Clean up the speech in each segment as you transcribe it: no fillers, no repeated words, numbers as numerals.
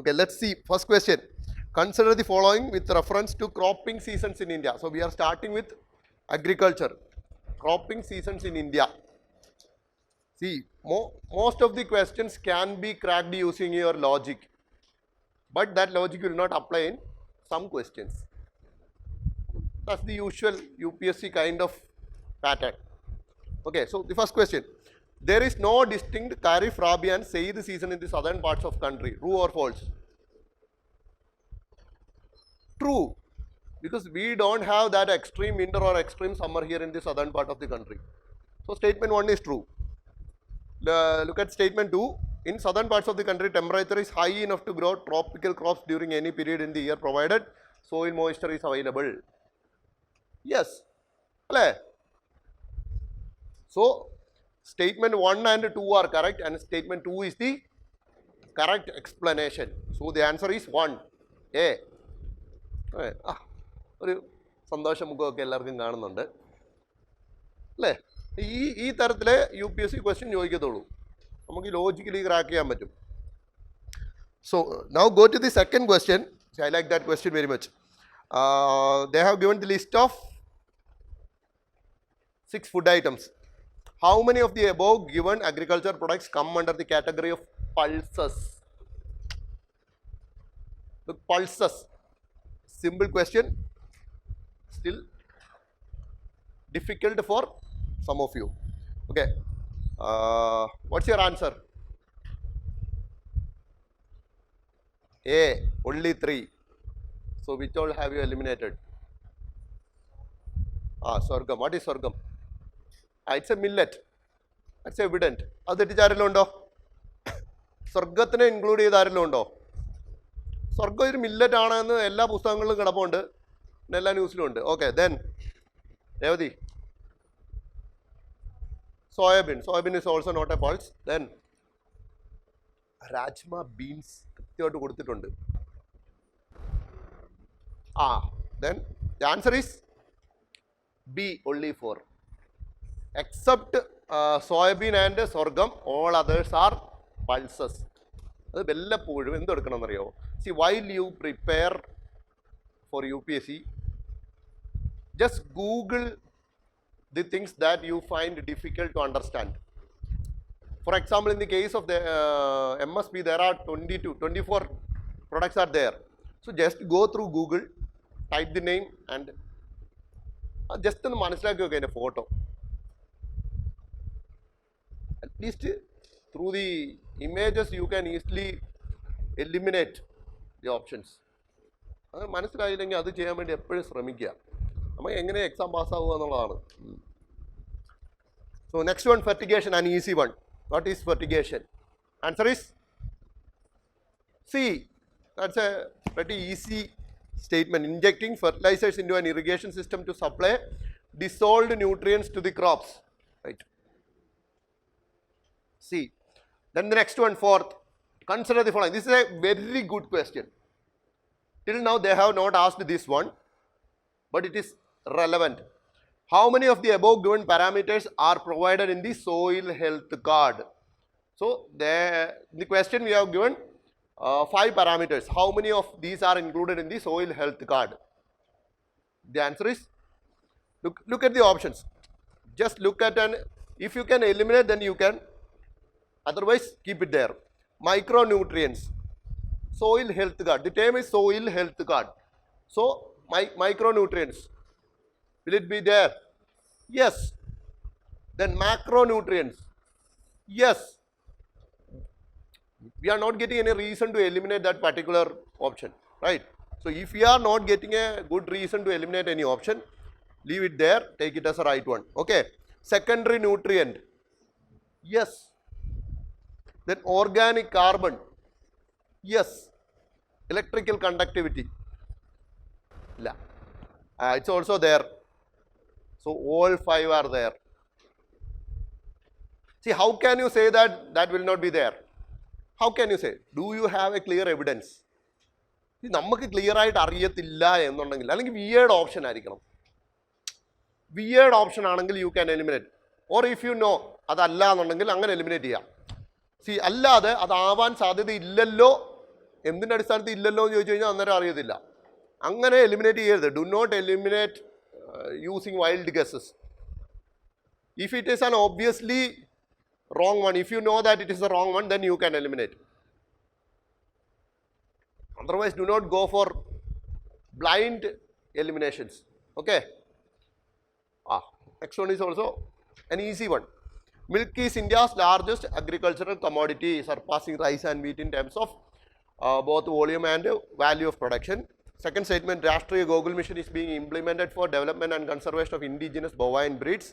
Okay, let's see. First question. Consider the following with reference to cropping seasons in India. So we are starting with agriculture. Cropping seasons in India. See, most of the questions can be cracked using your logic. But that logic will not apply in some questions. That's the usual UPSC kind of pattern. Okay, so the first question. There is no distinct Kharif, Rabi and Said season in the southern parts of country. True or false? True. Because we don't have that extreme winter or extreme summer here in the southern part of the country. So statement 1 is true. Look at statement 2. In southern parts of the country, temperature is high enough to grow tropical crops during any period in the year provided soil moisture is available. Yes. So, statement 1 and 2 are correct and statement 2 is the correct explanation. So, the answer is 1. A. ഒരു സന്തോഷമുഖമൊക്കെ എല്ലാവർക്കും കാണുന്നുണ്ട് അല്ലേ? ഈ തരത്തിലെ UPSC question ചോദിക്കത്തുള്ളൂ. നമുക്ക് logically crack ചെയ്യാൻ പറ്റും. So, now go to the second question. See, I like that question very much. They have given the list of 6 food items. How many of the above given agriculture products come under the category of pulses? Look, pulses. Simple question. Still difficult for some of you. Okay. What's your answer? A. Only 3. So which all have you eliminated? Sorghum. What is sorghum? It's a millet. That's evident. അത് തെറ്റിച്ചാരെല്ലാം ഉണ്ടോ? സ്വർഗത്തിനെ include ചെയ്ത ആരെല്ലാം ഉണ്ടോ? സ്വർഗം ഒരു millet ആണെന്ന് എല്ലാ പുസ്തകങ്ങളിലും കിടപ്പുണ്ട്, എല്ലാ ന്യൂസിലും ഉണ്ട്. Okay, then Revathi. Soybean. Soybean is also not a pulse. Then rajma, beans കൃത്യമായിട്ട് കൊടുത്തിട്ടുണ്ട്. Then the answer is B, only 4. Except soybean and sorghum, all others are pulses. അത് വല്ലപ്പോഴും എന്തെടുക്കണം എന്നറിയാമോ? See, while you prepare for UPSC, just Google the things that you find difficult to understand. For example, in the case of the MSP, there are 24 products are there. So just go through Google, type the name and just ഒന്ന് മനസ്സിലാക്കി വെക്കുക അതിൻ്റെ photo. At least through the images you can easily eliminate the options. അത് മനസ്സിലായില്ലെങ്കിൽ അത് ചെയ്യാൻ വേണ്ടി എപ്പോഴും ശ്രമിക്കുക. നമുക്ക് എങ്ങനെ എക്സാം പാസ്സാവുക എന്നുള്ളതാണ്. So next one, fertigation, an easy one. What is fertigation? Answer is C. That's a pretty easy statement. Injecting fertilizers into an irrigation system to supply dissolved nutrients to the crops. Right. See. Then the next one, fourth. Consider the following. This is a very good question. Till now they have not asked this one, but it is relevant. How many of the above given parameters are provided in the soil health card? So the question we have given 5 parameters. How many of these are included in the soil health card? The answer is, look at the options. Just look at and if you can eliminate, then you can. Otherwise, keep it there. Micronutrients, soil health card. The term is soil health card. So micronutrients, will it be there? Yes. Then macronutrients. Yes. We are not getting any reason to eliminate that particular option, right? So if we are not getting a good reason to eliminate any option, leave it there, take it as a right one. Okay. Secondary nutrient. Yes. Then organic carbon. Yes. Electrical conductivity. La. It's also there. So all 5 are there. See, how can you say that will not be there? How can you say? Do you have a clear evidence? നമുക്ക് clear ആയിട്ട് അറിയത്തില്ല എന്നുണ്ടെങ്കിൽ അല്ലെങ്കിൽ weird option ആയിരിക്കണം. Weird option ആണെങ്കിൽ you can eliminate. Or if you know അതല്ല എന്നുണ്ടെങ്കിൽ അങ്ങനെ എലിമിനേറ്റ് ചെയ്യാം. സി അല്ലാതെ അതാവാൻ സാധ്യതയില്ലല്ലോ എന്തിൻ്റെ അടിസ്ഥാനത്തിൽ ഇല്ലല്ലോ എന്ന് ചോദിച്ചു കഴിഞ്ഞാൽ അന്നേരം അറിയത്തില്ല. അങ്ങനെ എലിമിനേറ്റ് ചെയ്യരുത്. Do not eliminate using wild guesses. If it is an obviously wrong one, if you know that it is the wrong one, then you can eliminate. Otherwise, do not go for blind eliminations. Okay. Next one is also an easy one. Milk is India's largest agricultural commodity, surpassing rice and wheat in terms of both volume and value of production. Second statement, Rashtriya Gokul Mission is being implemented for development and conservation of indigenous bovine breeds.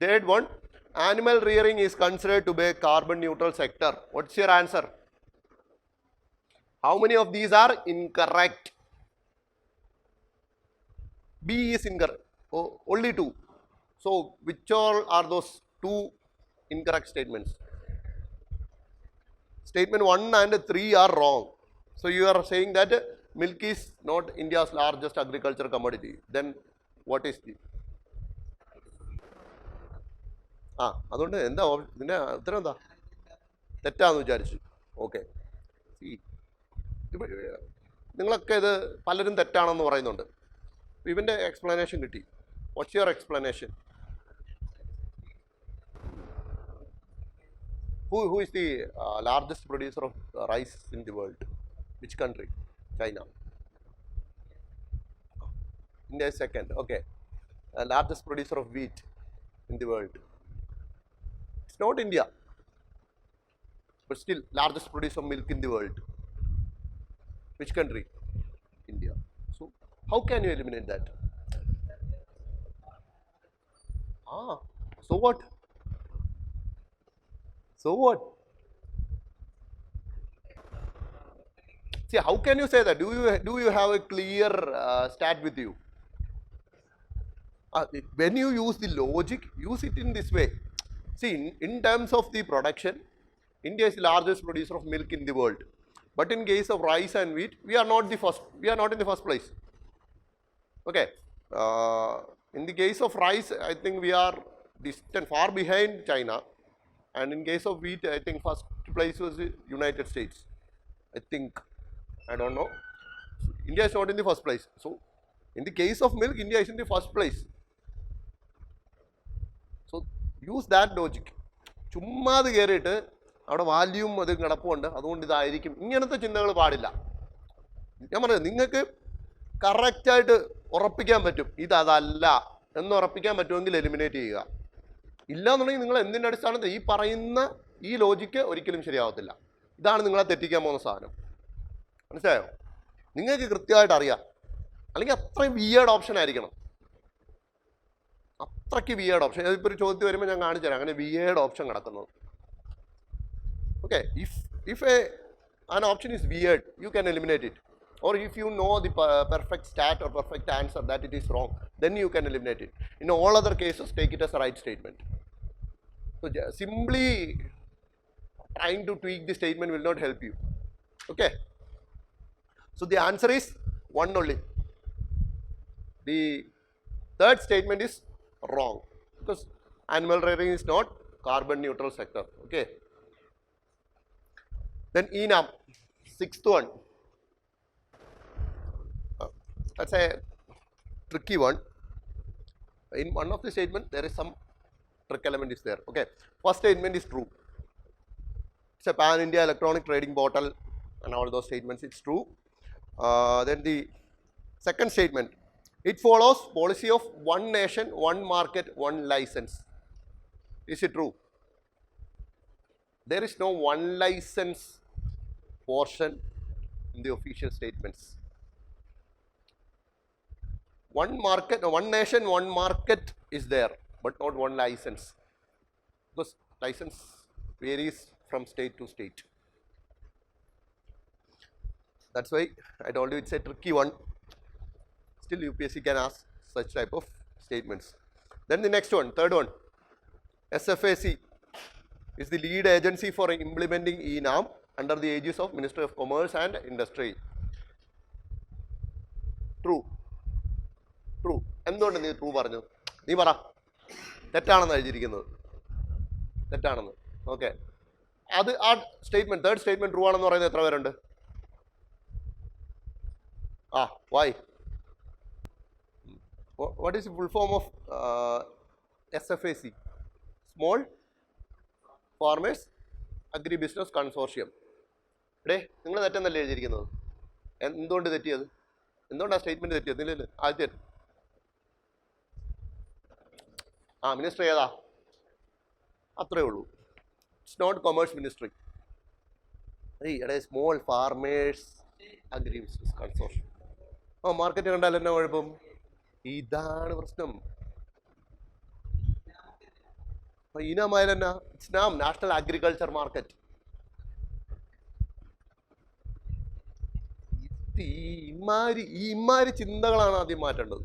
Third one, animal rearing is considered to be a carbon neutral sector. What's your answer? How many of these are incorrect? B is incorrect. Oh, only 2. So, which all are those 2 incorrect statements? Statement 1 and 3 are wrong. So, you are saying that milk is not India's largest agricultural commodity. Then, what is the? അതുകൊണ്ട് എന്താ ഇതിൻ്റെ ഉത്തരം എന്താ? തെറ്റാന്ന് വിചാരിച്ചു. Okay. നിങ്ങളൊക്കെ ഇത് പലരും തെറ്റാണെന്ന് പറയുന്നുണ്ട്. ഇവൻ്റെ എക്സ്പ്ലനേഷൻ കിട്ടി. What's your explanation? Who is the largest producer of rice in the world? Which country? China. India is second. Okay. Largest producer of wheat in the world. It's not India, but still largest producer of milk in the world. Which country? India. So how can you eliminate that? So what? So what? See, how can you say that? Do you have a clear stat with you? When you use the logic, use it in this way. See, in terms of the production, India is the largest producer of milk in the world. But in case of rice and wheat, we are not in the first place. Okay. In the case of rice, I think we are distant, far behind China. And in case of wheat, I think first place was the United States. I think. I don't know. India is not in the first place. So, in the case of milk, India is in the first place. So, use that logic. ചുമ്മാ അത് കയറിയിട്ട് അവിടെ വാല്യൂം അത് കിടപ്പുണ്ട്, അതുകൊണ്ട് ഇതായിരിക്കും, ഇങ്ങനത്തെ ചിന്തകൾ പാടില്ല. ഞാൻ പറഞ്ഞത് നിങ്ങൾക്ക് കറക്റ്റായിട്ട് ഉറപ്പിക്കാൻ പറ്റും ഇതല്ല എന്ന് ഉറപ്പിക്കാൻ പറ്റുമെങ്കിൽ എലിമിനേറ്റ് ചെയ്യുക. ഇല്ലയെന്നുണ്ടെങ്കിൽ നിങ്ങൾ എന്തിൻ്റെ അടിസ്ഥാനത്തിൽ ഈ പറയുന്ന ഈ ലോജിക്ക് ഒരിക്കലും ശരിയാവത്തില്ല. ഇതാണ് നിങ്ങളെ തെറ്റിക്കാൻ പോകുന്ന സാധനം. മനസ്സിലായോ? നിങ്ങൾക്ക് കൃത്യമായിട്ട് അറിയാം, അല്ലെങ്കിൽ അത്രയും വിയേർഡ് ഓപ്ഷൻ ആയിരിക്കണം. അത്രയ്ക്ക് വിയേർഡ് ഓപ്ഷൻ. ഇപ്പോൾ ഒരു ചോദ്യം വരുമ്പോൾ ഞാൻ കാണിച്ചു തരാം അങ്ങനെ വിയേർഡ് ഓപ്ഷൻ കിടക്കുന്നത്. Okay, if an option is weird, you can eliminate it. Or if you know the perfect stat or perfect answer that it is wrong, then you can eliminate it. In all other cases, take it as a right statement. So simply trying to tweak the statement will not help you. Okay. So the answer is 1 only. The third statement is wrong because animal rearing is not carbon neutral sector. Okay. Then ENAM, 6th one. That's a tricky one. In one of the statement, there is some trick element is there. Okay. First statement is true. It's a pan-India electronic trading portal and all those statements, it's true. Then the second statement, it follows policy of one nation, one market, one license. Is it true? There is no one license portion in the official statements. One market, one nation, one market is there, but not one license. Because license varies from state to state. That's why I told you it's a tricky one. Still UPSC can ask such type of statements. Then the next one, third one, SFAC is the lead agency for implementing ENAM under the aegis of Ministry of Commerce and Industry. True. True. എന്തുകൊണ്ട് നീ true പറഞ്ഞു? നീ പറ. തെറ്റാണെന്ന് എഴുതിയിരിക്കുന്നത്. തെറ്റാണെന്ന്. Okay. അത് ആ സ്റ്റേറ്റ്മെന്റ് തേർഡ് സ്റ്റേറ്റ്മെന്റ് ട്രൂ ആണെന്ന് പറയുന്നത് എത്ര പേരുണ്ട്? Why? What is the full form of SFAC? Small Farmers Agribusiness Consortium. നിങ്ങൾ തെറ്റെന്നല്ലേ എഴുതിയിരിക്കുന്നത്? എന്തുകൊണ്ട് തെറ്റിയത്? എന്തുകൊണ്ടാണ് സ്റ്റേറ്റ്മെന്റ് തെറ്റിയത്? ഇല്ല ആദ്യം മിനിസ്റ്റർ ഏതാ? അത്രേ ഉള്ളൂ. It's not commerce ministry. Small farmers agri business consortium. Market കണ്ടാൽ എന്നാ കുഴപ്പം? ഇതാണ് പ്രശ്നം. ഇനാമായാലെന്നാ? It's NAM national agriculture market. ഈ ഇമാരി ചിന്തകളാണ് ആദ്യം മാറ്റേണ്ടത്.